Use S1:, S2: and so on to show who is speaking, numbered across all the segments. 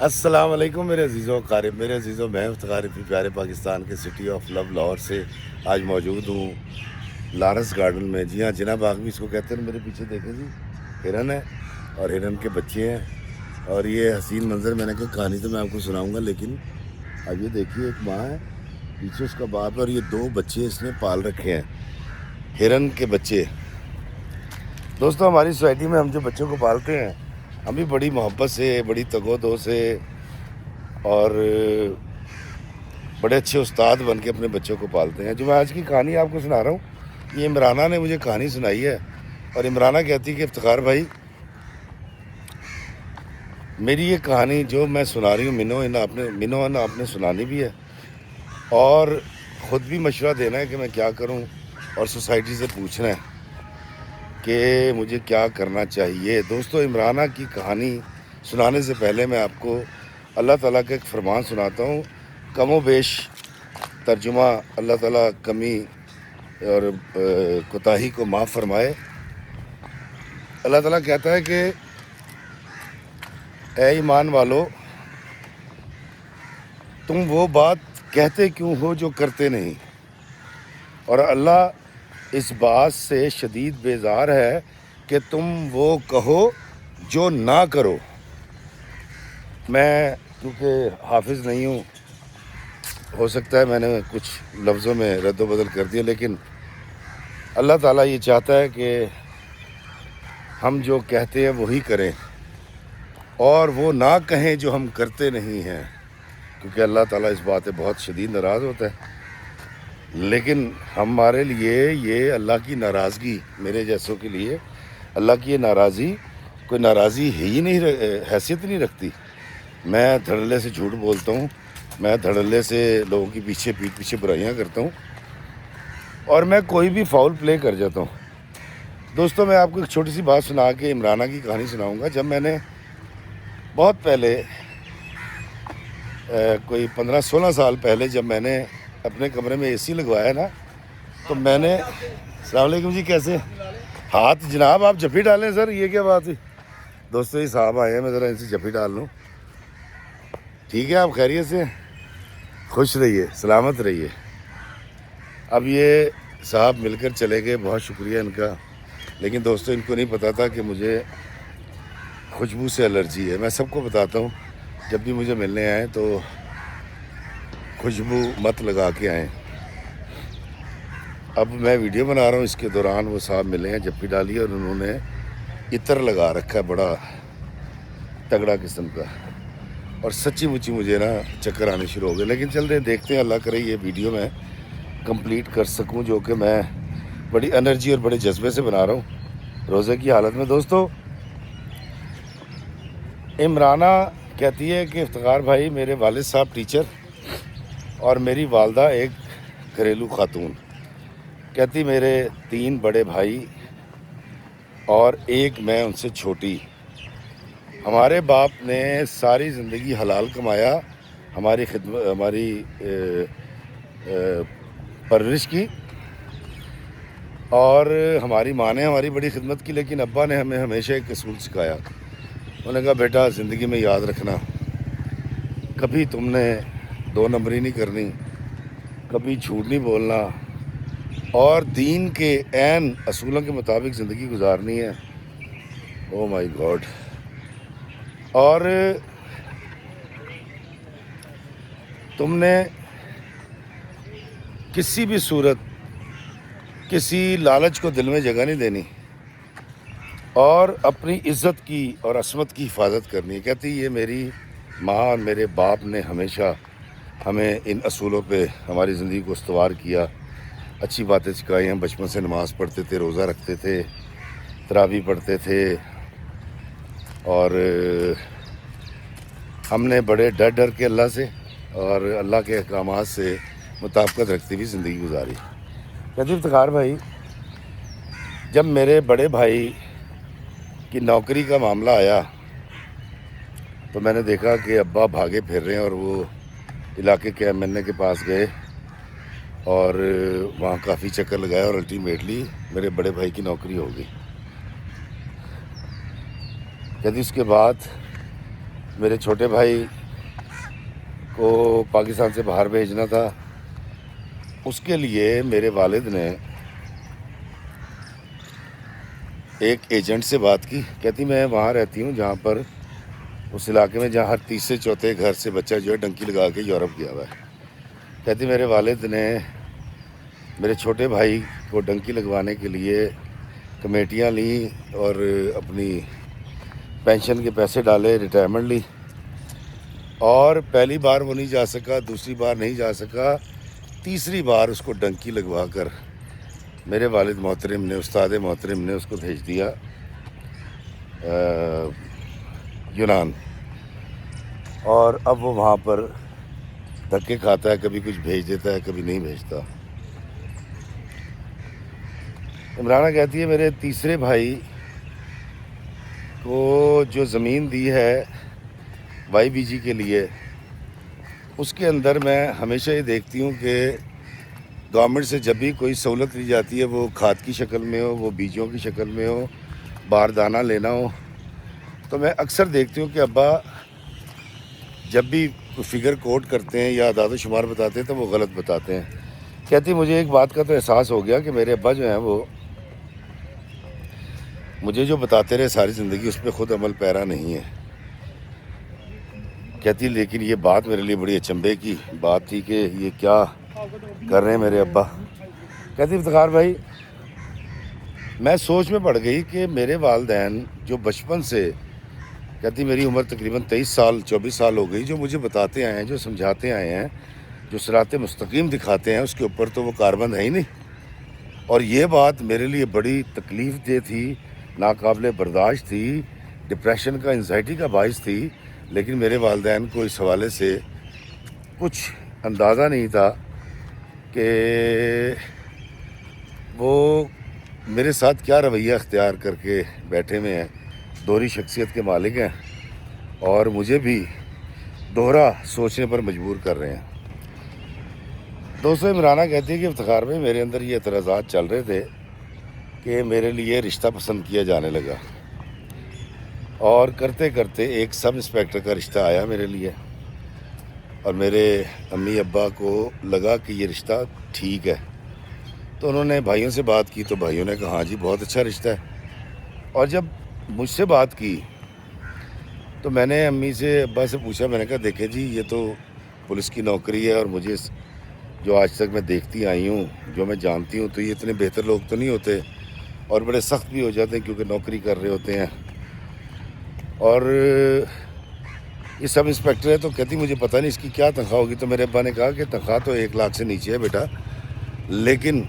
S1: السلام علیکم میرے عزیزوں قارب، میرے عزیزوں، میں افتخار پیارے پاکستان کے سٹی آف لو لاہور سے آج موجود ہوں لارنس گارڈن میں۔ جی ہاں، جناح باغ بھی اس کو کہتے ہیں۔ میرے پیچھے دیکھیں جی، ہرن ہے اور ہرن کے بچے ہیں، اور یہ حسین منظر میں نے کہا کہانی تو میں آپ کو سناؤں گا، لیکن اب یہ دیکھیے ایک ماں ہے، پیچھے اس کا باپ ہے، اور یہ 2 بچے اس نے پال رکھے ہیں، ہرن کے بچے۔ دوستو، ہماری سوسائٹی میں ہم جو بچوں کو پالتے ہیں، ہم بھی بڑی محبت سے، بڑی تگ و دو سے اور بڑے اچھے استاد بن کے اپنے بچوں کو پالتے ہیں۔ جو میں آج کی کہانی آپ کو سنا رہا ہوں، یہ عمرانہ نے مجھے کہانی سنائی ہے، اور عمرانہ کہتی کہ افتخار بھائی، میری یہ کہانی جو میں سنا رہی ہوں منو آپ نے سنانی بھی ہے، اور خود بھی مشورہ دینا ہے کہ میں کیا کروں، اور سوسائٹی سے پوچھنا ہے کہ مجھے کیا کرنا چاہیے۔ دوستو، عمرانہ کی کہانی سنانے سے پہلے میں آپ کو اللہ تعالیٰ کا ایک فرمان سناتا ہوں، کم و بیش ترجمہ اللہ تعالیٰ کمی اور کوتاہی کو معاف فرمائے۔ اللہ تعالیٰ کہتا ہے کہ اے ایمان والو، تم وہ بات کہتے کیوں ہو جو کرتے نہیں، اور اللہ اس بات سے شدید بیزار ہے کہ تم وہ کہو جو نہ کرو۔ میں کیونکہ حافظ نہیں ہوں، ہو سکتا ہے میں نے کچھ لفظوں میں رد و بدل کر دیا، لیکن اللہ تعالیٰ یہ چاہتا ہے کہ ہم جو کہتے ہیں وہی کریں، اور وہ نہ کہیں جو ہم کرتے نہیں ہیں، کیونکہ اللہ تعالیٰ اس بات سے بہت شدید ناراض ہوتا ہے۔ لیکن ہمارے لیے یہ اللہ کی ناراضگی، میرے جیسوں کے لیے اللہ کی یہ ناراضی کوئی ناراضی ہی نہیں، حیثیت نہیں رکھتی۔ میں دھڑلے سے جھوٹ بولتا ہوں، میں دھڑلے سے لوگوں کی پیٹ پیچھے برائیاں کرتا ہوں، اور میں کوئی بھی فاؤل پلے کر جاتا ہوں۔ دوستوں، میں آپ کو ایک چھوٹی سی بات سنا کے عمرانہ کی کہانی سناؤں گا۔ جب میں نے بہت پہلے کوئی 15-16 سال پہلے جب میں نے اپنے کمرے میں اے سی لگوایا نا، تو میں نے السلام علیکم جی، کیسے ہاتھ جناب آپ جپی ڈالیں سر، یہ کیا بات ہوئی؟ دوستو، یہ صاحب آئے ہیں، میں ذرا ان سے جپی ڈال لوں۔ ٹھیک ہے، آپ خیریت سے خوش رہیے، سلامت رہیے۔ اب یہ صاحب مل کر چلے گئے، بہت شکریہ ان کا، لیکن دوستو ان کو نہیں پتا تھا کہ مجھے خوشبو سے الرجی ہے۔ میں سب کو بتاتا ہوں، جب بھی مجھے ملنے آئیں تو خوشبو مت لگا کے آئیں۔ اب میں ویڈیو بنا رہا ہوں، اس کے دوران وہ صاحب ملے ہیں، جپی ڈالی، اور انہوں نے عطر لگا رکھا ہے بڑا تگڑا قسم کا، اور سچی مچی مجھے نا چکر آنے شروع ہو گئے۔ لیکن چل رہے دیکھتے ہیں، اللہ کرے یہ ویڈیو میں کمپلیٹ کر سکوں، جو کہ میں بڑی انرجی اور بڑے جذبے سے بنا رہا ہوں روزے کی حالت میں۔ دوستو، عمرانہ کہتی ہے کہ افتخار بھائی، میرے والد صاحب ٹیچر اور میری والدہ ایک گھریلو خاتون، کہتی میرے 3 بڑے بھائی اور ایک میں ان سے چھوٹی۔ ہمارے باپ نے ساری زندگی حلال کمایا، ہماری پرورش کی، اور ہماری ماں نے ہماری بڑی خدمت کی، لیکن ابا نے ہمیں ہمیشہ ایک اصول سکھایا۔ انہوں نے کہا بیٹا، زندگی میں یاد رکھنا، کبھی تم نے 2 نمبری نہیں کرنی، کبھی جھوٹ نہیں بولنا، اور دین کے عین اصولوں کے مطابق زندگی گزارنی ہے۔ او مائی گاڈ۔ اور تم نے کسی بھی صورت کسی لالچ کو دل میں جگہ نہیں دینی، اور اپنی عزت کی اور عصمت کی حفاظت کرنی ہے۔ کہتی یہ میری ماں اور میرے باپ نے ہمیشہ ہمیں ان اصولوں پہ ہماری زندگی کو استوار کیا، اچھی باتیں سکھائی ہیں۔ بچپن سے نماز پڑھتے تھے، روزہ رکھتے تھے، تراویح پڑھتے تھے، اور ہم نے بڑے ڈر کے اللہ سے اور اللہ کے احکامات سے مطابقت رکھتی ہوئی زندگی گزاری۔ کہتی افتخار بھائی، جب میرے بڑے بھائی کی نوکری کا معاملہ آیا تو میں نے دیکھا کہ ابا بھاگے پھر رہے ہیں، اور وہ علاقے کے MNA کے پاس گئے اور وہاں کافی چکر لگایا، اور الٹیمیٹلی میرے بڑے بھائی کی نوکری ہو گئی۔ کہتی اس کے بعد میرے چھوٹے بھائی کو پاکستان سے باہر بھیجنا تھا، اس کے لیے میرے والد نے ایک ایجنٹ سے بات کی. کہتی میں وہاں رہتی ہوں جہاں پر اس علاقے میں جہاں ہر تیسرے چوتھے گھر سے بچہ جو ہے ڈنکی لگا کے یورپ گیا ہوا ہے. کہتی میرے والد نے میرے چھوٹے بھائی کو ڈنکی لگوانے کے لیے کمیٹیاں لیں اور اپنی پینشن کے پیسے ڈالے، ریٹائرمنٹ لی، اور پہلی بار وہ نہیں جا سکا، دوسری بار نہیں جا سکا، تیسری بار اس کو ڈنکی لگوا کر میرے والد محترم نے، استاد محترم نے اس کو بھیج دیا یونان. اور اب وہ وہاں پر دھکے کھاتا ہے، کبھی کچھ بھیج دیتا ہے، کبھی نہیں بھیجتا. عمرانہ کہتی ہے میرے تیسرے بھائی کو جو زمین دی ہے وائی بی جی کے لیے، اس کے اندر میں ہمیشہ یہ دیکھتی ہوں کہ گورنمنٹ سے جب بھی کوئی سہولت لی جاتی ہے، وہ کھاد کی شکل میں ہو، وہ بیجوں کی شکل میں ہو، باردانہ لینا ہو، تو میں اکثر دیکھتی ہوں کہ ابا جب بھی فگر کوٹ کرتے ہیں یا اعداد و شمار بتاتے ہیں تو وہ غلط بتاتے ہیں. کہتی مجھے ایک بات کا تو احساس ہو گیا کہ میرے ابا جو ہیں وہ مجھے جو بتاتے رہے ساری زندگی اس پہ خود عمل پیرا نہیں ہے. کہتی لیکن یہ بات میرے لیے بڑی اچنبے کی بات تھی کہ یہ کیا کر رہے ہیں میرے ابا. کہتی افتخار بھائی میں سوچ میں پڑ گئی کہ میرے والدین جو بچپن سے، کہتی میری عمر تقریباً 24 سال ہو گئی، جو مجھے بتاتے آئے ہیں، جو سمجھاتے آئے ہیں، جو صراط مستقیم دکھاتے ہیں، اس کے اوپر تو وہ کاربند ہے ہی نہیں. اور یہ بات میرے لیے بڑی تکلیف دہ تھی، ناقابل برداشت تھی، ڈپریشن کا، انزائٹی کا باعث تھی. لیکن میرے والدین کو اس حوالے سے کچھ اندازہ نہیں تھا کہ وہ میرے ساتھ کیا رویہ اختیار کر کے بیٹھے ہوئے ہیں. دوہری شخصیت کے مالک ہیں اور مجھے بھی دوہرا سوچنے پر مجبور کر رہے ہیں. دوستو عمرانہ کہتی ہے کہ افتخار میں میرے اندر یہ اعتراضات چل رہے تھے کہ میرے لیے رشتہ پسند کیا جانے لگا، اور کرتے کرتے ایک سب انسپیکٹر کا رشتہ آیا میرے لیے، اور میرے امی ابا کو لگا کہ یہ رشتہ ٹھیک ہے. تو انہوں نے بھائیوں سے بات کی تو بھائیوں نے کہا ہاں جی بہت اچھا رشتہ ہے. اور جب مجھ سے بات کی تو میں نے امی سے ابا سے پوچھا، میں نے کہا دیکھیں جی یہ تو پولیس کی نوکری ہے، اور مجھے جو آج تک میں دیکھتی آئی ہوں، جو میں جانتی ہوں، تو یہ اتنے بہتر لوگ تو نہیں ہوتے، اور بڑے سخت بھی ہو جاتے ہیں کیونکہ نوکری کر رہے ہوتے ہیں. اور یہ سب انسپیکٹر ہے. تو کہتی مجھے پتہ نہیں اس کی کیا تنخواہ ہوگی. تو میرے ابا نے کہا کہ تنخواہ تو 1 لاکھ سے نیچے ہے بیٹا، لیکن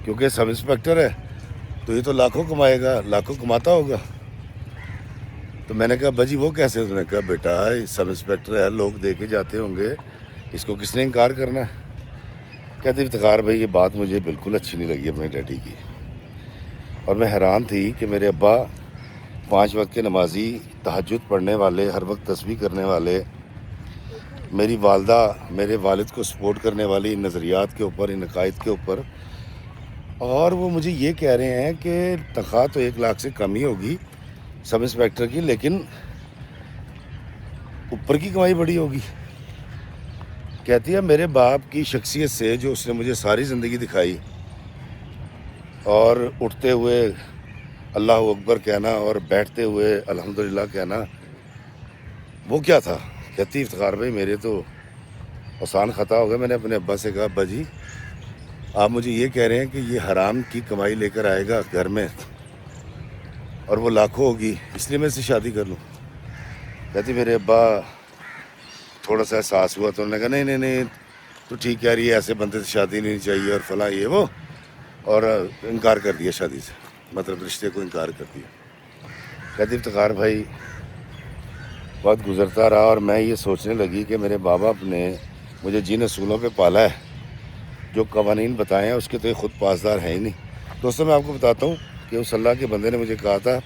S1: کیونکہ سب انسپیکٹر ہے تو یہ تو لاکھوں کمائے گا، لاکھوں کماتا ہوگا. تو میں نے کہا ابا جی وہ کیسے؟ انہوں نے کہا بیٹا سب انسپیکٹر ہے، لوگ دے کے جاتے ہوں گے، اس کو کس نے انکار کرنا ہے. کہتے افتخار بھائی یہ بات مجھے بالکل اچھی نہیں لگی اپنے ڈیڈی کی، اور میں حیران تھی کہ میرے ابا 5 وقت کے نمازی، تہجد پڑھنے والے، ہر وقت تسبیح کرنے والے، میری والدہ میرے والد کو سپورٹ کرنے والی ان نظریات کے اوپر، ان عقائد کے اوپر، اور وہ مجھے یہ کہہ رہے ہیں کہ تنخواہ تو 1 لاکھ سے کم ہی ہوگی سب انسپیکٹر کی، لیکن اوپر کی کمائی بڑی ہوگی. کہتی ہے میرے باپ کی شخصیت سے جو اس نے مجھے ساری زندگی دکھائی، اور اٹھتے ہوئے اللہ اکبر کہنا اور بیٹھتے ہوئے الحمدللہ کہنا، وہ کیا تھا. کہتی افتخار بھائی میرے تو آسان خطا ہو گیا. میں نے اپنے ابا سے کہا ابا جی آپ مجھے یہ کہہ رہے ہیں کہ یہ حرام کی کمائی لے کر آئے گا گھر میں اور وہ لاکھوں ہوگی، اس لیے میں اس سے شادی کر لوں. کہتی میرے ابا تھوڑا سا احساس ہوا تو انہوں نے کہا نہیں نہیں نہیں تو ٹھیک کہہ رہی ہے، ایسے بندے سے شادی نہیں چاہیے اور فلاں یہ وہ، اور انکار کر دیا شادی سے، مطلب رشتے کو انکار کر دیا. کہتی افتخار بھائی وقت گزرتا رہا اور میں یہ سوچنے لگی کہ میرے باپ باپ نے مجھے جن اصولوں پہ پالا ہے، جو قوانین بتائے ہیں، اس کے تو یہ خود پاسدار ہیں ہی نہیں. دوستوں میں آپ کو بتاتا ہوں کہ اس اللہ کے بندے نے مجھے کہا تھا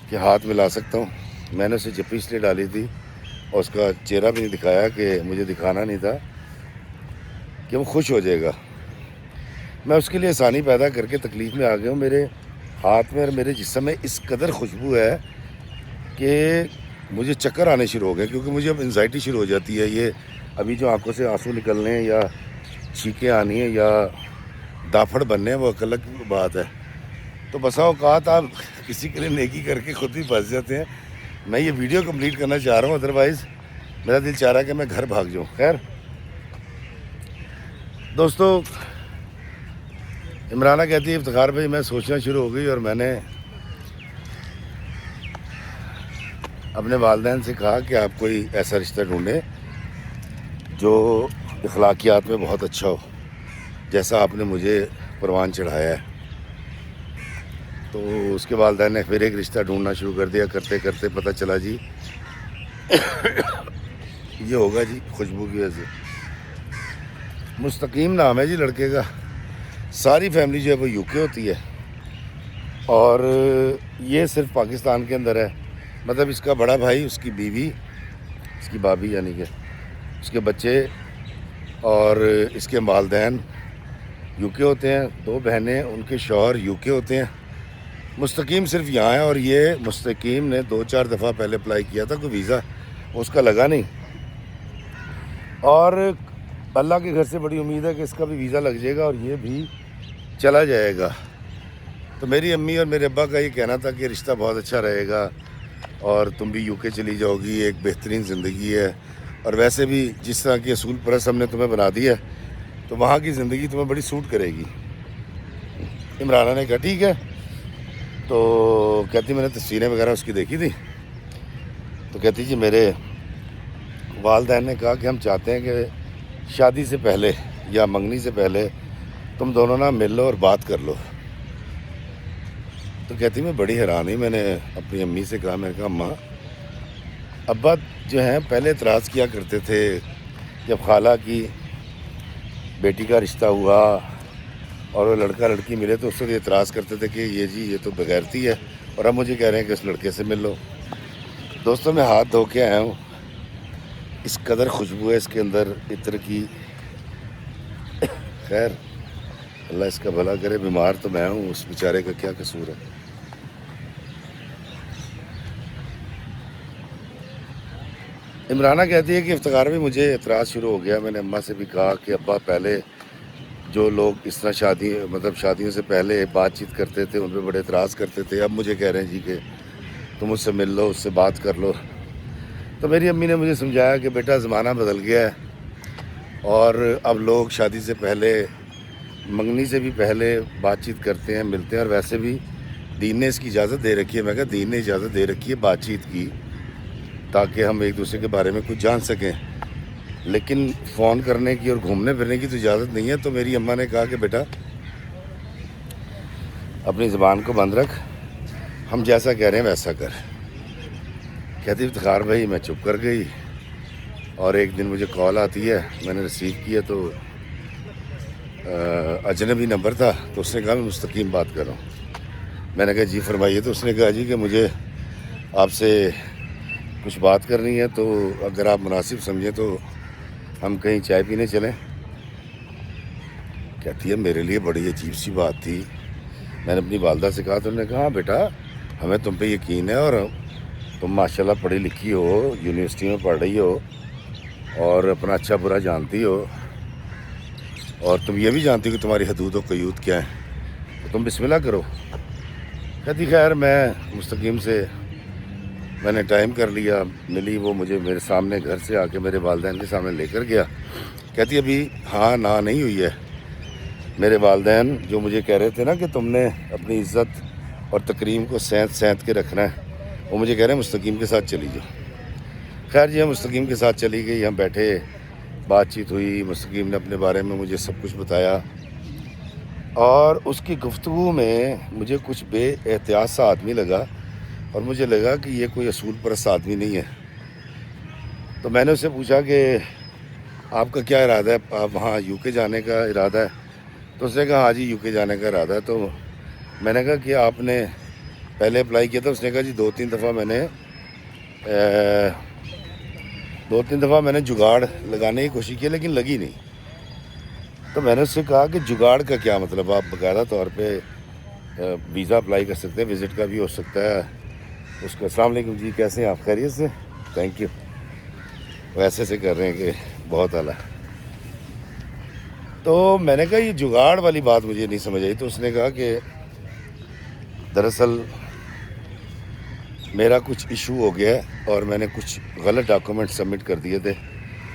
S1: کہ ہاتھ ملا سکتا ہوں. میں نے اسے جپی اس لیے ڈالی تھی اور اس کا چہرہ بھی نہیں دکھایا کہ مجھے دکھانا نہیں تھا کہ وہ خوش ہو جائے گا. میں اس کے لیے آسانی پیدا کر کے تکلیف میں آ گیا ہوں. میرے ہاتھ میں اور میرے جسم میں اس قدر خوشبو ہے کہ مجھے چکر آنے شروع ہو گئے کیونکہ مجھے اب انزائٹی شروع ہو جاتی ہے. یہ ابھی جو آنکھوں سے آنسو نکلنے ہیں یا چھینکیں آنی ہیں یا دافڑ بننے ہیں وہ ایک الگ بات ہے. تو بسا اوقات آپ کسی کے لیے نیکی کر کے خود بھی پھنس جاتے ہیں. میں یہ ویڈیو کمپلیٹ کرنا چاہ رہا ہوں, ادروائز میرا دل چاہ رہا ہے کہ میں گھر بھاگ جاؤں. خیر دوستو, عمرانہ کہتی ہے افتخار بھائی میں سوچنا شروع ہو گئی اور میں نے اپنے والدین سے کہا کہ آپ کوئی ایسا رشتہ ڈھونڈیں جو اخلاقیات میں بہت اچھا ہو, جیسا آپ نے مجھے پروان چڑھایا ہے. تو اس کے والدین نے پھر ایک رشتہ ڈھونڈنا شروع کر دیا. کرتے کرتے پتہ چلا جی یہ ہوگا جی خوشبو کی وجہ سے. مستقیم نام ہے جی لڑکے کا. ساری فیملی جو ہے وہ یو کے ہوتی ہے اور یہ صرف پاکستان کے اندر ہے. مطلب اس کا بڑا بھائی, اس کی بیوی, اس کی بھابھی یعنی کہ اس کے بچے اور اس کے والدین یو کے ہوتے ہیں. 2 بہنیں, ان کے شوہر یو کے ہوتے ہیں. مستقیم صرف یہاں ہے اور یہ مستقیم نے 2-4 دفعہ پہلے اپلائی کیا تھا کوئی ویزا, اس کا لگا نہیں. اور اللہ کے گھر سے بڑی امید ہے کہ اس کا بھی ویزا لگ جائے گا اور یہ بھی چلا جائے گا. تو میری امی اور میرے ابا کا یہ کہنا تھا کہ رشتہ بہت اچھا رہے گا اور تم بھی یو کے چلی جاؤ گی, ایک بہترین زندگی ہے. اور ویسے بھی جس طرح کی اصول پرست ہم نے تمہیں بنا دی ہے تو وہاں کی زندگی تمہیں بڑی سوٹ کرے گی. عمرانہ نے کہا ٹھیک ہے. تو کہتی میں نے تصویریں وغیرہ اس کی دیکھی تھی. تو کہتی جی میرے والدین نے کہا کہ ہم چاہتے ہیں کہ شادی سے پہلے یا منگنی سے پہلے تم دونوں نا مل لو اور بات کر لو. تو کہتی میں بڑی حیران ہوئی. میں نے اپنی امی سے کہا, میں نے کہا اماں ابا جو ہیں پہلے اعتراض کیا کرتے تھے جب خالہ کی بیٹی کا رشتہ ہوا اور وہ لڑکا لڑکی ملے تو اس وقت اعتراض کرتے تھے کہ یہ جی یہ تو بغیرتی ہے, اور اب مجھے کہہ رہے ہیں کہ اس لڑکے سے مل لو. دوستوں میں ہاتھ دھو کے آیا ہوں. اس قدر خوشبو ہے اس کے اندر عطر کی. خیر اللہ اس کا بھلا کرے. بیمار تو میں ہوں, اس بیچارے کا کیا قصور ہے. عمرانہ کہتی ہے کہ افتخار بھی مجھے اعتراض شروع ہو گیا. میں نے اماں سے بھی کہا کہ ابا پہلے جو لوگ اس طرح شادیوں سے پہلے بات چیت کرتے تھے ان پہ بڑے اعتراض کرتے تھے, اب مجھے کہہ رہے ہیں جی کہ تم اس سے مل لو, اس سے بات کر لو. تو میری امی نے مجھے سمجھایا کہ بیٹا زمانہ بدل گیا ہے اور اب لوگ شادی سے پہلے, منگنی سے بھی پہلے بات چیت کرتے ہیں, ملتے ہیں. اور ویسے بھی دین نے اس کی اجازت دے رکھی ہے. میں کہا دین نے اجازت دے رکھی ہے بات چیت کی تاکہ ہم ایک دوسرے کے بارے میں کچھ جان سکیں, لیکن فون کرنے کی اور گھومنے پھرنے کی تو اجازت نہیں ہے. تو میری اماں نے کہا کہ بیٹا اپنی زبان کو بند رکھ, ہم جیسا کہہ رہے ہیں ویسا کر. کہتی افتخار بھائی میں چپ کر گئی اور ایک دن مجھے کال آتی ہے. میں نے ریسیو کیا تو اجنبی نمبر تھا. تو اس نے کہا میں مستقیم بات کر رہا ہوں. میں نے کہا جی فرمائیے. تو اس نے کہا جی کہ مجھے آپ سے کچھ بات کرنی ہے, تو اگر آپ مناسب سمجھیں تو ہم کہیں چائے پینے چلیں. کہتی ہے میرے لیے بڑی عجیب سی بات تھی. میں نے اپنی والدہ سے کہا تو انہوں نے کہا ہاں بیٹا ہمیں تم پہ یقین ہے اور تم ماشاءاللہ پڑھی لکھی ہو, یونیورسٹی میں پڑھ رہی ہو اور اپنا اچھا برا جانتی ہو, اور تم یہ بھی جانتی ہو کہ تمہاری حدود و قیود کیا ہیں, تو تم بسم اللہ کرو. کہتی خیر میں مستقیم سے میں نے ٹائم کر لیا, ملی وہ مجھے میرے سامنے گھر سے آ کے میرے والدین کے سامنے لے کر گیا. کہتی ابھی ہاں نہ نہیں ہوئی ہے. میرے والدین جو مجھے کہہ رہے تھے نا کہ تم نے اپنی عزت اور تکریم کو سینت کے رکھنا ہے, وہ مجھے کہہ رہے ہیں مستقیم کے ساتھ چلی جاؤ. خیر جی ہم مستقیم کے ساتھ چلی گئی. ہم بیٹھے, بات چیت ہوئی. مستقیم نے اپنے بارے میں مجھے سب کچھ بتایا اور اس کی گفتگو میں مجھے کچھ بے احتیاط سا آدمی لگا اور مجھے لگا کہ یہ کوئی اصول پرست آدمی نہیں ہے. تو میں نے اس سے پوچھا کہ آپ کا کیا ارادہ ہے, آپ وہاں یو کے جانے کا ارادہ ہے؟ تو اس نے کہا ہاں جی یو کے جانے کا ارادہ ہے. تو میں نے کہا کہ آپ نے پہلے اپلائی کیا تھا؟ اس نے کہا جی 2-3 دفعہ میں نے جگاڑ لگانے کی کوشش کی لیکن لگی نہیں. تو میں نے اس سے کہا کہ جگاڑ کا کیا مطلب, آپ باقاعدہ طور پہ ویزا اپلائی کر سکتے ہیں, وزٹ کا بھی ہو سکتا ہے اس کو السلام علیکم جی، کیسے ہیں آپ؟ خیریت سے؟ Thank you. ویسے سے کر رہے ہیں کہ بہت اعلیٰ. تو میں نے کہا یہ جگاڑ والی بات مجھے نہیں سمجھ آئی. تو اس نے کہا کہ دراصل میرا کچھ ایشو ہو گیا ہے اور میں نے کچھ غلط ڈاکومنٹ سبمٹ کر دیے تھے،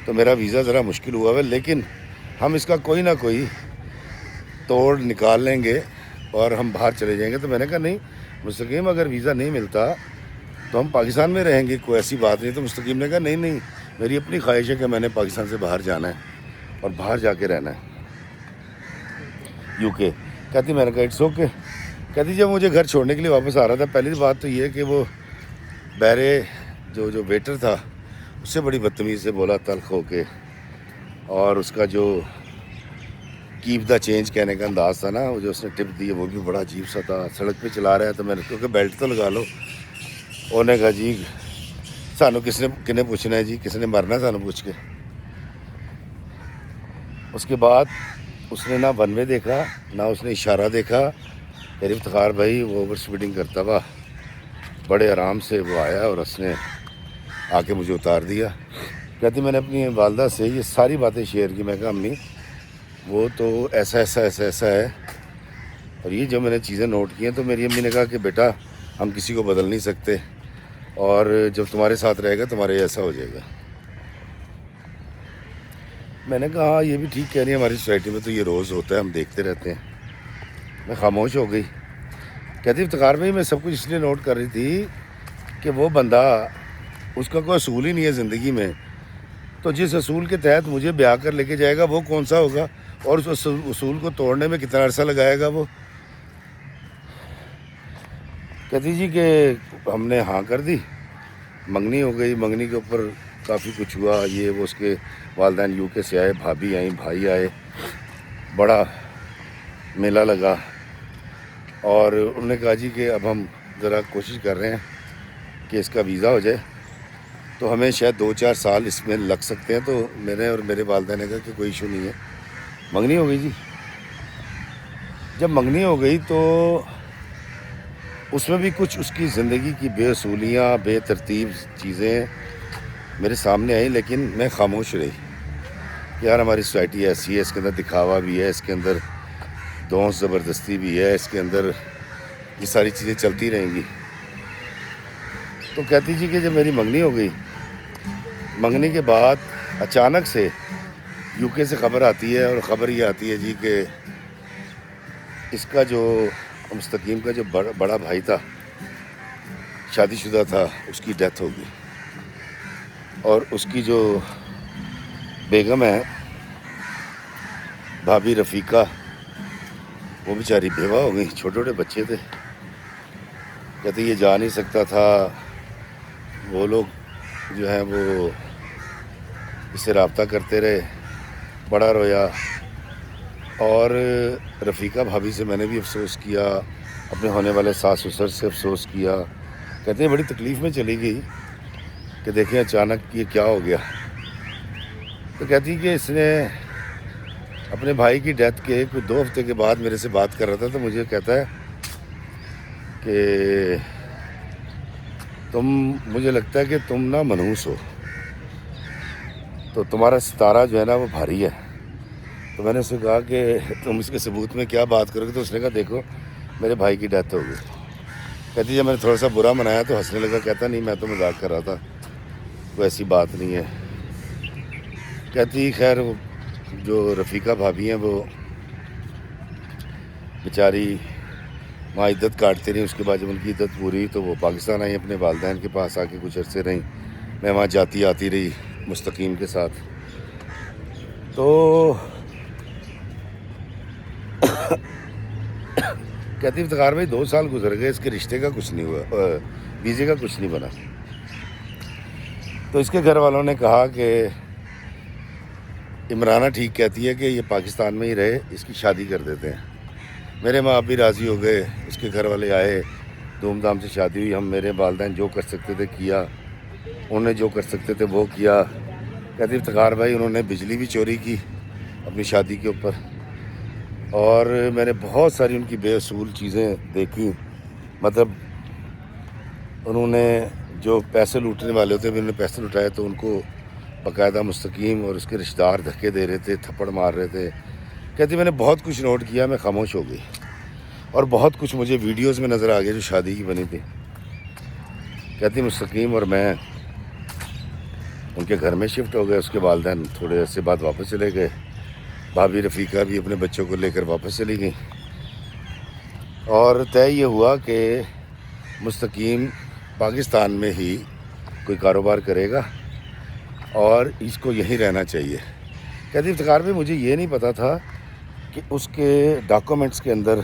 S1: تو میرا ویزا ذرا مشکل ہوا ہے، لیکن ہم اس کا کوئی نہ کوئی توڑ نکال لیں گے اور ہم باہر چلے جائیں گے. تو میں نے کہا نہیں مستقیم، اگر ویزا نہیں ملتا تو ہم پاکستان میں رہیں گے، کوئی ایسی بات نہیں. تو مستقیم نے کہا نہیں میری اپنی خواہش ہے کہ میں نے پاکستان سے باہر جانا ہے اور باہر جا کے رہنا ہے، یو کے. کہتی میں نے کہا اٹس اوکے. کہتی جب مجھے گھر چھوڑنے کے لیے واپس آ رہا تھا، پہلی بات تو یہ کہ وہ بیرے جو ویٹر تھا اس سے بڑی بدتمیزی سے بولا، تلخ ہو کے. اور اس کا جو کیپ دا چینج کہنے کا انداز تھا نا، وہ جو اس نے ٹپ دی وہ بھی بڑا عجیب سا تھا. سڑک پہ چلا رہا ہے تو میں نے کہا بیلٹ تو لگا لو. انہوں نے کہا جی سانو کنے پوچھنا ہے جی، کس نے مرنا ہے سانو پوچھ کے. اس کے بعد اس نے نہ ون وے دیکھا نہ اس نے اشارہ دیکھا. پھر افتخار بھائی وہ اوور سپیڈنگ کرتا ہوا بڑے آرام سے وہ آیا اور اس نے آ کے مجھے اتار دیا. کہتی میں نے اپنی والدہ سے یہ ساری باتیں شیئر کی. میں کہا امی وہ تو ایسا ہے، اور یہ جو میں نے چیزیں نوٹ کی ہیں. تو میری امی نے کہا کہ بیٹا ہم کسی کو بدل نہیں سکتے، اور جب تمہارے ساتھ رہے گا تمہارے ایسا ہو جائے گا. میں نے کہا ہاں یہ بھی ٹھیک کہہ رہی ہے، ہماری سوسائٹی میں تو یہ روز ہوتا ہے، ہم دیکھتے رہتے ہیں. میں خاموش ہو گئی. کہتی افتخار بھائی میں سب کچھ اس لیے نوٹ کر رہی تھی کہ وہ بندہ، اس کا کوئی اصول ہی نہیں ہے زندگی میں، تو جس اصول کے تحت مجھے بیاہ کر لے کے جائے گا وہ کون سا ہوگا، اور اس اصول کو توڑنے میں کتنا عرصہ لگائے گا وہ. کہتی جی کہ ہم نے ہاں کر دی، منگنی ہو گئی. منگنی کے اوپر کافی کچھ ہوا. یہ وہ اس کے والدین یو کے سے آئے، بھابھی آئیں، بھائی آئے، بڑا میلہ لگا. اور انہوں نے کہا جی کہ اب ہم ذرا کوشش کر رہے ہیں کہ اس کا ویزا ہو جائے، تو ہمیں شاید 2-4 سال اس میں لگ سکتے ہیں. تو میرے اور میرے والدین نے کہا کہ کوئی ایشو نہیں ہے. منگنی ہو گئی جی. جب منگنی ہو گئی تو اس میں بھی کچھ اس کی زندگی کی بے اصولیاں، بے ترتیب چیزیں میرے سامنے آئیں، لیکن میں خاموش رہی. یار ہماری سوسائٹی ایسی ہے، اس کے اندر دکھاوا بھی ہے، اس کے اندر دونس زبردستی بھی ہے، اس کے اندر یہ ساری چیزیں چلتی رہیں گی. تو کہتی جی کہ جب میری منگنی ہو گئی، منگنی کے بعد اچانک سے یو کے سے خبر آتی ہے، اور خبر یہ آتی ہے جی کہ اس کا جو مستقیم کا جو بڑا بھائی تھا، شادی شدہ تھا، اس کی ڈیتھ ہو گئی. اور اس کی جو بیگم ہے بھابھی رفیقہ، وہ بیچاری بیوہ ہو گئی. چھوٹے بچے تھے. کہتے یہ جا نہیں سکتا تھا. وہ لوگ جو ہیں وہ اس سے رابطہ کرتے رہے، بڑا رویا. اور رفیقہ بھابھی سے میں نے بھی افسوس کیا، اپنے ہونے والے ساس سسر سے افسوس کیا. کہتے ہیں بڑی تکلیف میں چلی گئی کہ دیکھیں اچانک یہ کیا ہو گیا. تو کہتی کہ اس نے اپنے بھائی کی ڈیتھ کے کچھ 2 ہفتے کے بعد میرے سے بات کر رہا تھا. تو مجھے کہتا ہے کہ مجھے لگتا ہے کہ تم نا منحوس ہو، تو تمہارا ستارہ جو ہے نا وہ بھاری ہے. تو میں نے اس سے کہا کہ تم اس کے ثبوت میں کیا بات کرو گے؟ تو اس نے کہا دیکھو میرے بھائی کی ڈیتھ ہو گئی. کہتی جب میں نے تھوڑا سا برا منایا تو ہنسنے لگا. کہتا نہیں میں تو مذاق کر رہا تھا، کوئی ایسی بات نہیں ہے. کہتی خیر جو رفیقہ بھابھی ہیں وہ بیچاری وہاں عدت کاٹتے رہی. اس کے بعد جب ان کی عدت پوری ہوئی تو وہ پاکستان آئی، اپنے والدین کے پاس آ کے کچھ عرصے رہیں. میں وہاں جاتی آتی رہی مستقیم کے ساتھ. تو کہتی افتخار بھائی 2 سال گزر گئے، اس کے رشتے کا کچھ نہیں ہوا، ویزے کا کچھ نہیں بنا. تو اس کے گھر والوں نے کہا کہ عمرانہ ٹھیک کہتی ہے کہ یہ پاکستان میں ہی رہے، اس کی شادی کر دیتے ہیں. میرے ماں بھی راضی ہو گئے. اس کے گھر والے آئے، دھوم دھام سے شادی ہوئی. ہم میرے والدین جو کر سکتے تھے کیا، انہوں نے جو کر سکتے تھے وہ کیا. کہتی افتخار بھائی انہوں نے بجلی بھی چوری کی اپنی شادی کے اوپر. اور میں نے بہت ساری ان کی بے اصول چیزیں دیکھی. مطلب انہوں نے جو پیسے لوٹنے والے ہوتے ہیں انہوں نے پیسے لوٹائے تو ان کو باقاعدہ مستقیم اور اس کے رشتہ دار دھکے دے رہے تھے، تھپڑ مار رہے تھے. کہتی میں نے بہت کچھ نوٹ کیا، میں خاموش ہو گئی، اور بہت کچھ مجھے ویڈیوز میں نظر آ گیا جو شادی کی بنی تھی. کہتی مستقیم اور میں ان کے گھر میں شفٹ ہو گئے. اس کے والدین تھوڑے عرصے بعد واپس چلے گئے. بھابھی رفیقہ بھی اپنے بچوں کو لے کر واپس چلی گئی، اور طے یہ ہوا کہ مستقیم پاکستان میں ہی کوئی کاروبار کرے گا اور اس کو یہیں رہنا چاہیے. کہتی افتخار بھی مجھے یہ نہیں پتا تھا کہ اس کے ڈاکومنٹس کے اندر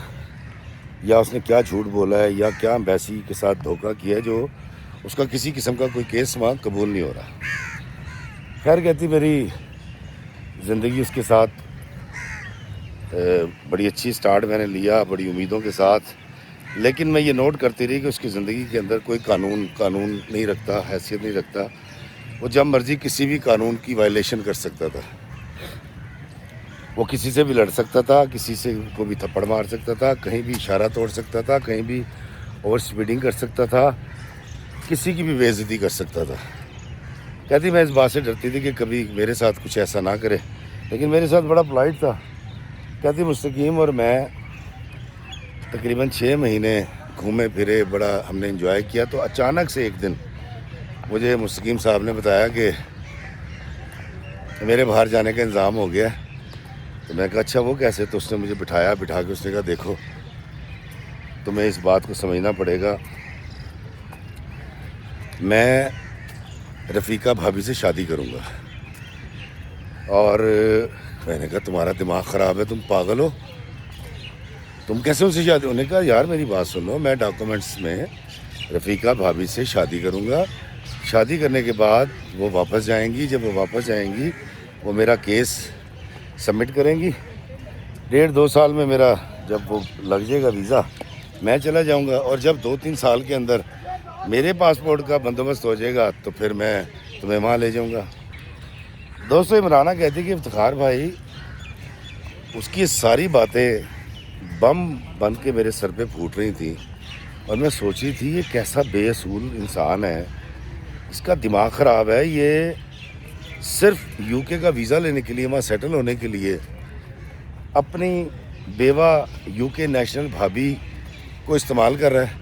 S1: یا اس نے کیا جھوٹ بولا ہے یا کیا ایمبیسی کے ساتھ دھوکہ کیا ہے جو اس کا کسی قسم کا کوئی کیس وہاں قبول نہیں ہو رہا. خیر کہتی میری زندگی اس کے ساتھ بڑی اچھی سٹارٹ میں نے لیا، بڑی امیدوں کے ساتھ، لیکن میں یہ نوٹ کرتی رہی کہ اس کی زندگی کے اندر کوئی قانون نہیں رکھتا، حیثیت نہیں رکھتا. وہ جب مرضی کسی بھی قانون کی وائلیشن کر سکتا تھا. وہ کسی سے بھی لڑ سکتا تھا، کسی سے کو بھی تھپڑ مار سکتا تھا، کہیں بھی اشارہ توڑ سکتا تھا، کہیں بھی اوور سپیڈنگ کر سکتا تھا، کسی کی بھی بے عزتی کر سکتا تھا. کہتی میں اس بات سے ڈرتی تھی کہ کبھی میرے ساتھ کچھ ایسا نہ کرے، لیکن میرے ساتھ بڑا پولائٹ تھا. کہتی مستقیم اور میں تقریباً 6 مہینے گھومے پھرے، بڑا ہم نے انجوائے کیا. تو اچانک سے ایک دن مجھے مستقیم صاحب نے بتایا کہ میرے باہر جانے کا انتظام ہو گیا. تو میں کہا اچھا وہ کیسے؟ تو اس نے مجھے بٹھا کے اس نے کہا دیکھو تمہیں اس بات کو سمجھنا پڑے گا، میں رفیقہ بھابھی سے شادی کروں گا. اور میں نے کہا تمہارا دماغ خراب ہے، تم پاگل ہو، تم کیسے ان سے شادی؟ انہوں نے کہا یار میری بات سنو، میں ڈاکومنٹس میں رفیقہ بھابھی سے شادی کروں گا. شادی کرنے کے بعد وہ واپس جائیں گی، جب وہ واپس جائیں گی وہ میرا کیس سبمٹ کریں گی. 1.5-2 سال میں میرا جب وہ لگ جائے گا ویزا، میں چلا جاؤں گا. اور جب 2-3 سال کے اندر میرے پاسپورٹ کا بندوبست ہو جائے گا تو پھر میں تمہیں وہاں لے جاؤں گا. دوستو عمرانہ کہتی کہ افتخار بھائی اس کی ساری باتیں بم بن کے میرے سر پہ پھوٹ رہی تھیں، اور میں سوچی تھی یہ کیسا بے اصول انسان ہے، اس کا دماغ خراب ہے. یہ صرف یو کے کا ویزا لینے کے لیے، وہاں سیٹل ہونے کے لیے اپنی بیوہ یو کے نیشنل بھابھی کو استعمال کر رہا ہے.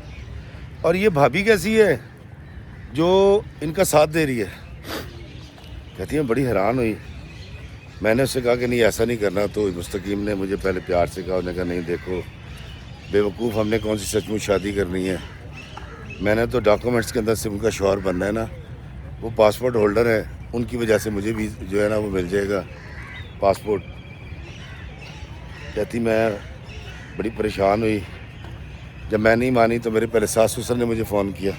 S1: اور یہ بھابھی کیسی ہے جو ان کا ساتھ دے رہی ہے؟ کہتی ہے بڑی حیران ہوئی. میں نے اس سے کہا کہ نہیں ایسا نہیں کرنا. تو مستقیم نے مجھے پہلے پیار سے کہا، انہوں نے کہا نہیں دیکھو بے وقوف، ہم نے کون سی سچ مچ شادی کرنی ہے. میں نے تو ڈاکومنٹس کے اندر سے ان کا شوہر بننا ہے نا، وہ پاسپورٹ ہولڈر ہے، ان کی وجہ سے مجھے بھی جو ہے نا وہ مل جائے گا پاسپورٹ. کہتی میں بڑی پریشان ہوئی. جب میں نہیں مانی تو میرے پہلے ساس سسر نے مجھے فون کیا.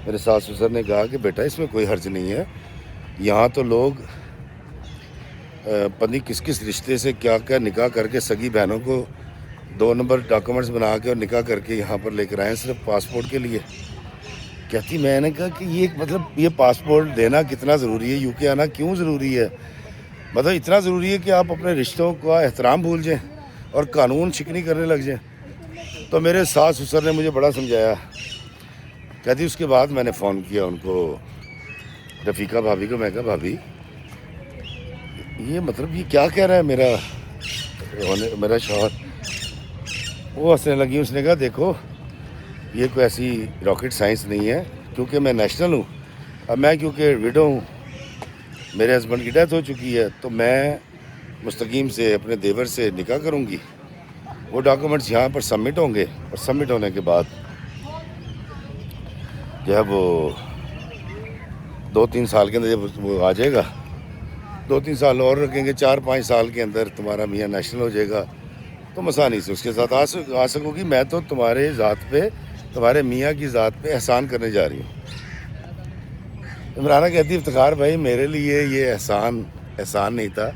S1: میرے ساس سسر نے کہا کہ بیٹا اس میں کوئی حرج نہیں ہے، یہاں تو لوگ پتہ نہیں کس رشتے سے کیا نکاح کر کے سگی بہنوں کو 2 نمبر ڈاکومنٹس بنا کے اور نکاح کر کے یہاں پر لے کر آئے صرف پاسپورٹ کے لیے. کہتی میں نے کہا کہ یہ پاسپورٹ دینا کتنا ضروری ہے، یو کے آنا کیوں ضروری ہے؟ مطلب اتنا ضروری ہے کہ آپ اپنے رشتوں کا احترام بھول جائیں اور قانون شکنی کرنے لگ جائیں. تو میرے ساس سسر نے مجھے بڑا سمجھایا. کہتی اس کے بعد میں نے فون کیا ان کو، رفیقہ بھابھی کو. میں کہا بھابھی یہ مطلب یہ کیا کہہ رہا ہے میرا شوہر؟ وہ ہنسنے لگی. اس نے کہا دیکھو یہ کوئی ایسی راکٹ سائنس نہیں ہے، کیونکہ میں نیشنل ہوں. اب میں کیونکہ ویڈو ہوں، میرے ہسبینڈ کی ڈیتھ ہو چکی ہے، تو میں مستقیم سے اپنے دیور سے نکاح کروں گی. وہ ڈاکومنٹس یہاں پر سبمٹ ہوں گے، اور سبمٹ ہونے کے بعد جب وہ 2-3 سال کے اندر جب وہ آ جائے گا، 2-3 سال اور رکھیں گے، 4-5 سال کے اندر تمہارا میاں نیشنل ہو جائے گا، تم آسانی سے اس کے ساتھ آ سکو گی. میں تو تمہارے ذات پہ، تمہارے میاں کی ذات پہ احسان کرنے جا رہی ہوں. عمرانہ کہتی افتخار بھائی میرے لیے یہ احسان نہیں تھا،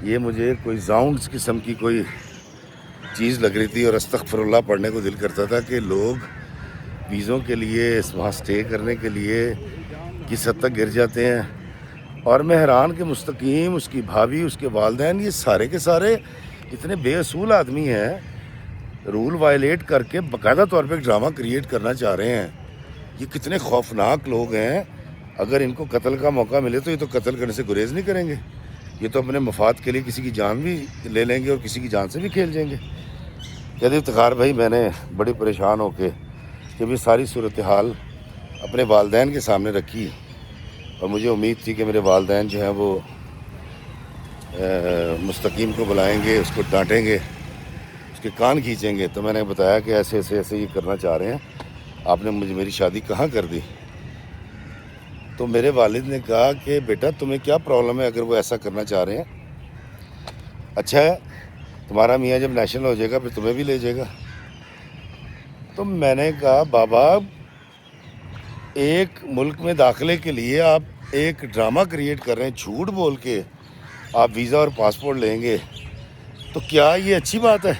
S1: یہ مجھے کوئی زاؤنڈس قسم کی کوئی چیز لگ رہی تھی، اور استغفر اللہ پڑھنے کو دل کرتا تھا کہ لوگ ویزوں کے لیے وہاں سٹے کرنے کے لیے کس حد تک گر جاتے ہیں. اور میں حیران کہ مستقیم، اس کی بھابھی، اس کے والدین، یہ سارے کے سارے اتنے بے اصول آدمی ہیں، رول وائلیٹ کر کے باقاعدہ طور پہ ایک ڈرامہ کریٹ کرنا چاہ رہے ہیں یہ کتنے خوفناک لوگ ہیں، اگر ان کو قتل کا موقع ملے تو یہ تو قتل کرنے سے گریز نہیں کریں گے، یہ تو اپنے مفاد کے لیے کسی کی جان بھی لے لیں گے اور کسی کی جان سے بھی کھیل جائیں گے۔ کہتے افتخار بھائی میں نے بڑی پریشان ہو کے جب یہ ساری صورتحال اپنے والدین کے سامنے رکھی، اور مجھے امید تھی کہ میرے والدین جو ہیں وہ مستقیم کو بلائیں گے، اس کو ڈانٹیں گے، اس کے کان کھینچیں گے، تو میں نے بتایا کہ ایسے ایسے ایسے یہ کرنا چاہ رہے ہیں، آپ نے مجھے میری شادی کہاں کر دی؟ تو میرے والد نے کہا کہ بیٹا تمہیں کیا پرابلم ہے اگر وہ ایسا کرنا چاہ رہے ہیں؟ اچھا ہے، تمہارا میاں جب نیشنل ہو جائے گا پھر تمہیں بھی لے جائے گا۔ تو میں نے کہا بابا ایک ملک میں داخلے کے لیے آپ ایک ڈرامہ کریٹ کر رہے ہیں، جھوٹ بول کے آپ ویزا اور پاسپورٹ لیں گے، تو کیا یہ اچھی بات ہے؟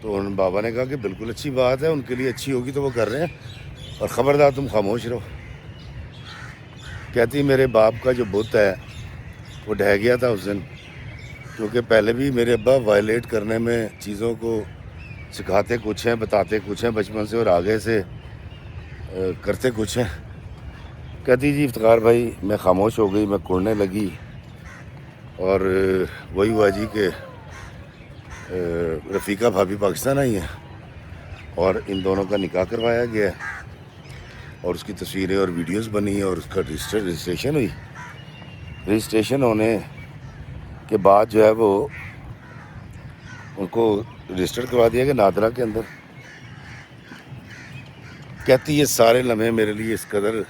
S1: تو ان بابا نے کہا کہ بالکل اچھی بات ہے، ان کے لیے اچھی ہوگی تو وہ کر رہے ہیں، اور خبردار تم خاموش رہو۔ کہتی میرے باپ کا جو بت ہے وہ ڈھہ گیا تھا اس دن، کیونکہ پہلے بھی میرے ابا وائلیٹ کرنے میں چیزوں کو سکھاتے کچھ ہیں، بتاتے کچھ ہیں بچپن سے، اور آگے سے کرتے کچھ ہیں۔ کہتی جی افتخار بھائی میں خاموش ہو گئی، میں کوڑنے لگی، اور وہی ہوا جی کہ رفیقہ بھابھی پاکستان آئی ہیں اور ان دونوں کا نکاح کروایا گیا ہے، اور اس کی تصویریں اور ویڈیوز بنی اور اس کا رجسٹریشن ہوئی۔ رجسٹریشن ہونے کے بعد جو ہے وہ ان کو رجسٹر کروا دیا گیا نادرا کے اندر۔ کہتی یہ سارے لمحے میرے لیے اس قدر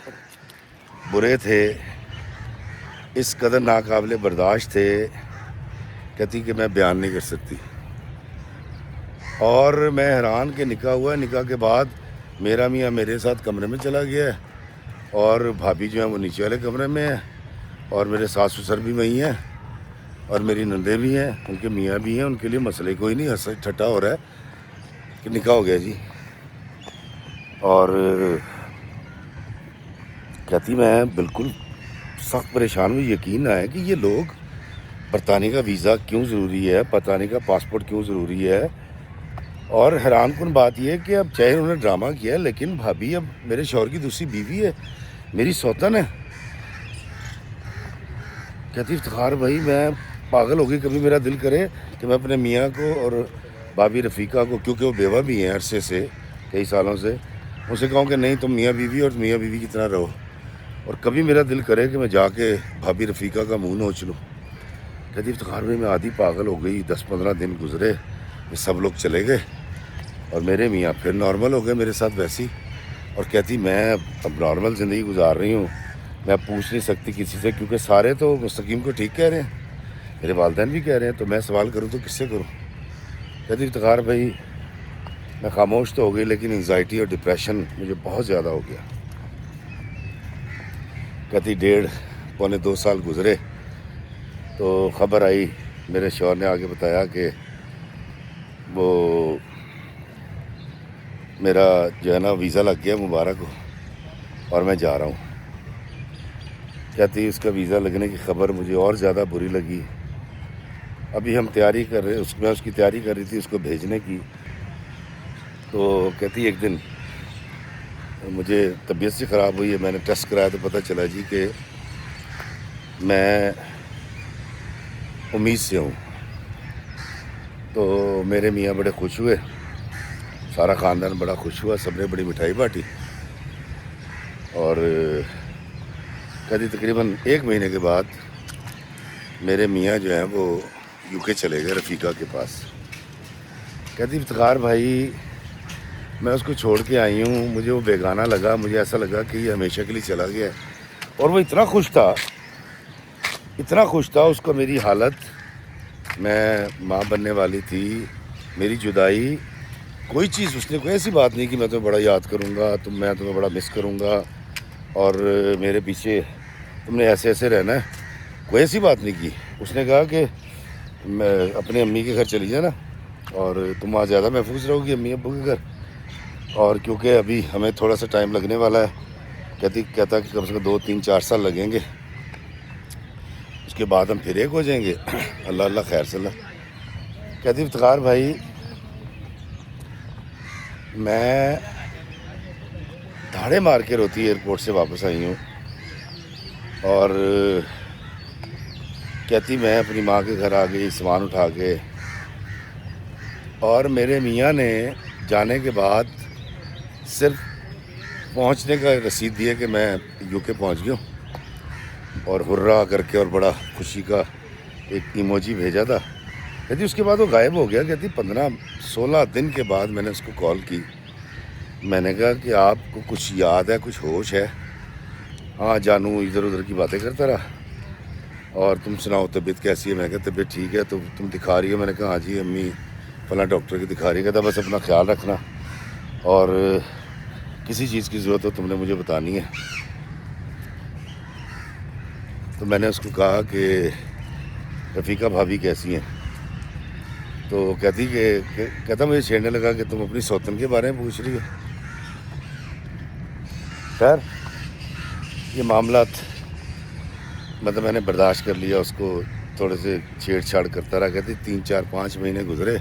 S1: برے تھے، اس قدر ناقابل برداشت تھے، کہتی کہ میں بیان نہیں کر سکتی۔ اور میں حیران کہ نکاح ہوا ہے، نکاح کے بعد میرا میاں میرے ساتھ کمرے میں چلا گیا ہے، اور بھابھی جو ہیں وہ نیچے والے کمرے میں ہیں، اور میرے ساس سسر بھی وہیں ہیں، اور میری نندیں بھی ہیں، ان کے میاں بھی ہیں، ان کے لیے مسئلہ کوئی نہیں، ہنس ٹھٹا ہو رہا ہے کہ نکاح ہو گیا جی۔ اور کہتی میں بالکل سخت پریشان ہوں، یقین نہ ہے کہ یہ لوگ برطانیہ کا ویزا کیوں ضروری ہے، برطانیہ کا پاسپورٹ کیوں ضروری ہے، اور حیران کن بات یہ ہے کہ اب چاہے انہوں نے ڈرامہ کیا ہے لیکن بھابھی اب میرے شوہر کی دوسری بیوی ہے، میری سوتن ہے۔ کہتی افتخار بھائی میں پاگل ہو گئی، کبھی میرا دل کرے کہ میں اپنے میاں کو اور بھابھی رفیقہ کو، کیونکہ وہ بیوہ بھی ہیں عرصے سے، کئی سالوں سے، ان سے کہوں کہ نہیں تم میاں بیوی اور میاں بیوی کی طرح رہو، اور کبھی میرا دل کرے کہ میں جا کے بھابھی رفیقہ کا منہ نوچ لوں۔ کہتی افتخار بھائی میں آدھی پاگل ہو گئی، 10-15 دن گزرے، یہ سب لوگ چلے گئے اور میرے میاں پھر نارمل ہو گئے میرے ساتھ ویسی، اور کہتی میں اب نارمل زندگی گزار رہی ہوں، میں اب پوچھ نہیں سکتی کسی سے، کیونکہ سارے تو مستقیم کو ٹھیک کہہ رہے ہیں، میرے والدین بھی کہہ رہے ہیں، تو میں سوال کروں تو کس سے کروں؟ کہتی افتخار بھائی میں خاموش تو ہو گئی لیکن انگزائٹی اور ڈپریشن مجھے بہت زیادہ ہو گیا۔ کہتی 1.5-2 سال گزرے تو خبر آئی، میرے شوہر نے آگے بتایا کہ وہ میرا جو ہے نا ویزا لگ گیا مبارک ہو اور میں جا رہا ہوں۔ کہتی اس کا ویزا لگنے کی خبر مجھے اور زیادہ بری لگی، ابھی ہم تیاری کر رہے، میں اس کی تیاری کر رہی تھی اس کو بھیجنے کی، تو کہتی ایک دن مجھے طبیعت سے خراب ہوئی ہے، میں نے ٹیسٹ کرایا تو پتہ چلا جی کہ میں امید سے ہوں۔ تو میرے میاں بڑے خوش ہوئے، سارا خاندان بڑا خوش ہوا، سب نے بڑی مٹھائی بانٹی، اور کہتی تقریباً 1 مہینے کے بعد میرے میاں جو ہیں وہ UK چلے گئے رفیقہ کے پاس۔ کہتی افتخار بھائی میں اس کو چھوڑ کے آئی ہوں، مجھے وہ بیگانہ لگا، مجھے ایسا لگا کہ یہ ہمیشہ کے لیے چلا گیا ہے، اور وہ اتنا خوش تھا، اتنا خوش تھا، اس کو میری حالت، میں ماں بننے والی تھی، میری جدائی، کوئی چیز اس نے کوئی ایسی بات نہیں کہ میں تمہیں بڑا یاد کروں گا، میں تمہیں بڑا مس کروں گا اور میرے پیچھے تم نے ایسے ایسے رہنا ہے، کوئی ایسی بات نہیں کی۔ اس نے کہا کہ میں اپنے امی کے گھر چلی جانا اور تم وہاں زیادہ محفوظ رہو گی امی ابو کے گھر، اور کیونکہ ابھی ہمیں تھوڑا سا ٹائم لگنے والا ہے، کہتا کہ کم سے کم 2-3-4 سال لگیں گے، اس کے بعد ہم پھر ایک ہو جائیں گے، اللہ اللہ خیر صلی اللہ۔ کہتی افتخار بھائی میں دھاڑے مار کے روتی ہے، ایئرپورٹ سے واپس آئی ہوں اور کہتی میں اپنی ماں کے گھر آ گئی سامان اٹھا کے، اور میرے میاں نے جانے کے بعد صرف پہنچنے کا رسید دیا کہ میں یو کے پہنچ گیا ہوں، اور ہررا کر کے اور بڑا خوشی کا ایک ایموجی بھیجا تھا۔ کہتی اس کے بعد وہ غائب ہو گیا۔ کہتی 15-16 دن کے بعد میں نے اس کو کال کی، میں نے کہا کہ آپ کو کچھ یاد ہے، کچھ ہوش ہے؟ ہاں جانو ادھر ادھر کی باتیں کرتا رہا، اور تم سناؤ طبیعت کیسی ہے؟ میں کہا طبیعت ٹھیک ہے، تو تم دکھا رہی ہو؟ میں نے کہا ہاں جی امی فلاں ڈاکٹر کی دکھا رہی ہے۔ کہتا بس اپنا خیال رکھنا، اور کسی چیز کی ضرورت ہو تم نے مجھے بتانی ہے۔ تو میں نے اس کو کہا کہ رفیقہ بھابھی کیسی ہیں؟ تو کہتی کہتا مجھے چھیڑنے لگا کہ تم اپنی سوتن کے بارے میں پوچھ رہی ہو۔ خیر یہ معاملات مطلب میں نے برداشت کر لیا، اس کو تھوڑے سے چھیڑ چھاڑ کرتا رہا۔ کہتی 3-4-5 مہینے گزرے،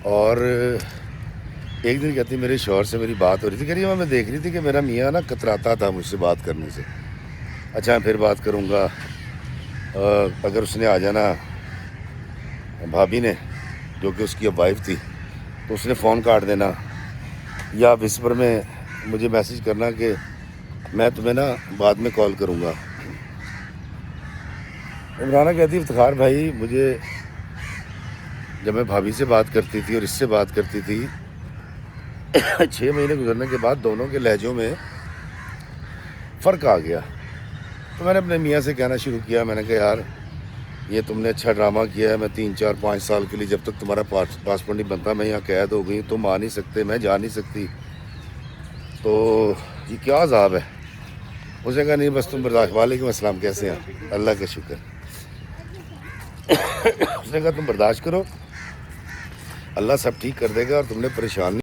S1: اور ایک دن کہتی میرے شوہر سے میری بات ہو رہی تھی، کہہ رہی ہے میں دیکھ رہی تھی کہ میرا میاں نا کتراتا تھا مجھ سے بات کرنے سے۔ اچھا میں پھر بات کروں گا، اگر اس نے آ جانا بھابھی نے، جو کہ اس کی اب وائف تھی، تو اس نے فون کاٹ دینا یا وسپر میں مجھے میسج کرنا کہ میں تمہیں نا بعد میں کال کروں گا۔ عمرانہ کہتی افتخار بھائی مجھے جب میں بھابھی سے بات کرتی تھی اور اس سے بات کرتی تھی 6 مہینے گزرنے کے بعد دونوں کے لہجوں میں فرق آ گیا۔ تو میں نے اپنے میاں سے کہنا شروع کیا، میں نے کہا یار یہ تم نے اچھا ڈرامہ کیا ہے، میں 3-4-5 سال کے لیے جب تک تمہارا پاسپورٹ نہیں بنتا میں یہاں قید ہو گئی، تم آ نہیں سکتے، میں جا نہیں سکتی، تو یہ کیا عذاب ہے؟ اس نے کہا نہیں بس تم برداشت۔ وعلیکم السلام، کیسے ہیں؟ اللہ کا شکر۔ اس نے کہا تم برداشت کرو، اللہ سب ٹھیک کر دے گا، اور تم نے پریشان